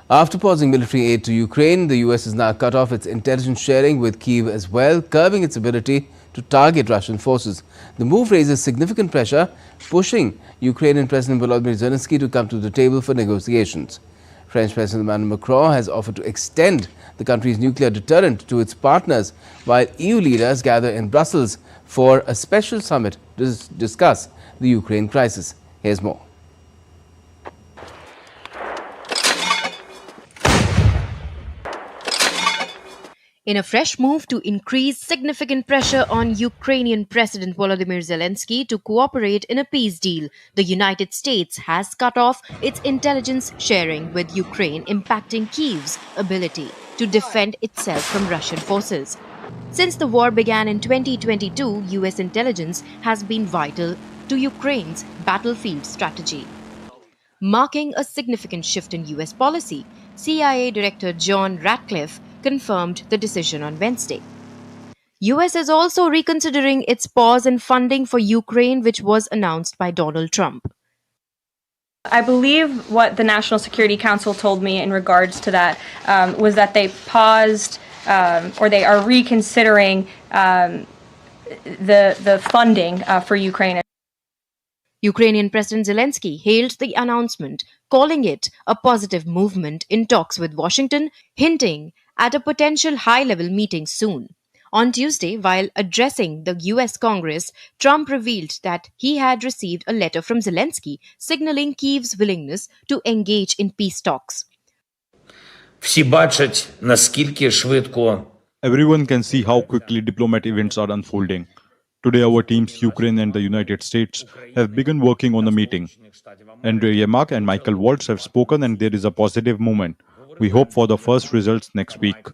After pausing military aid to Ukraine, the US has now cut off its intelligence sharing with Kyiv as well, curbing its ability to target Russian forces. The move raises significant pressure, pushing Ukrainian President Volodymyr Zelensky to come to the table for negotiations. French President Emmanuel Macron has offered to extend the country's nuclear deterrent to its partners, while EU leaders gather in Brussels for a special summit to discuss the Ukraine crisis. Here's more. In a fresh move to increase significant pressure on Ukrainian President Volodymyr Zelensky to cooperate in a peace deal, the United States has cut off its intelligence sharing with Ukraine, impacting Kyiv's ability to defend itself from Russian forces. Since the war began in 2022, US intelligence has been vital to Ukraine's battlefield strategy. Marking a significant shift in US policy, CIA Director John Ratcliffe confirmed the decision on Wednesday. US is also reconsidering its pause in funding for Ukraine, which was announced by Donald Trump. I believe what the National Security Council told me in regards to that was that they paused or they are reconsidering the funding for Ukraine. Ukrainian President Zelensky hailed the announcement, calling it a positive movement in talks with Washington, hinting at a potential high-level meeting soon. On Tuesday, while addressing the US Congress, Trump revealed that he had received a letter from Zelensky signaling Kyiv's willingness to engage in peace talks. Everyone can see how quickly diplomatic events are unfolding. Today, our teams, Ukraine and the United States, have begun working on a meeting. Andrei Yermak and Michael Waltz have spoken, and there is a positive movement. We hope for the first results next week.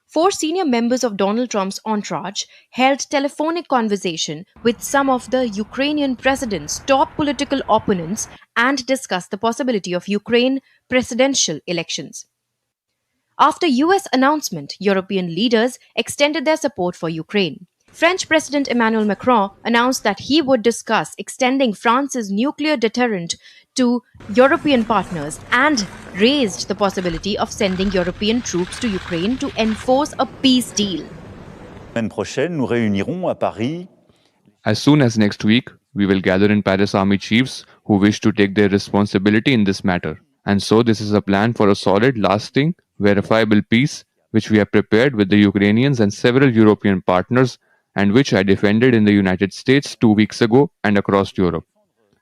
4 senior members of Donald Trump's entourage held telephonic conversation with some of the Ukrainian president's top political opponents and discussed the possibility of Ukraine presidential elections. After US announcement, European leaders extended their support for Ukraine. French President Emmanuel Macron announced that he would discuss extending France's nuclear deterrent to European partners and raised the possibility of sending European troops to Ukraine to enforce a peace deal. As soon as next week, we will gather in Paris army chiefs who wish to take their responsibility in this matter. And so this is a plan for a solid, lasting, verifiable peace which we have prepared with the Ukrainians and several European partners, and which I defended in the United States 2 weeks ago and across Europe.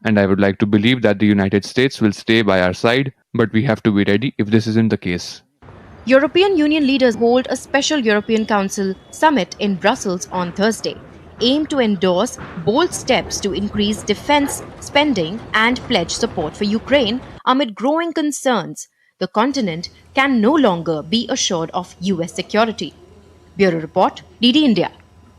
And I would like to believe that the United States will stay by our side, but we have to be ready if this isn't the case. European Union leaders hold a special European Council summit in Brussels on Thursday, aimed to endorse bold steps to increase defense spending and pledge support for Ukraine amid growing concerns the continent can no longer be assured of US security. Bureau Report, DD India.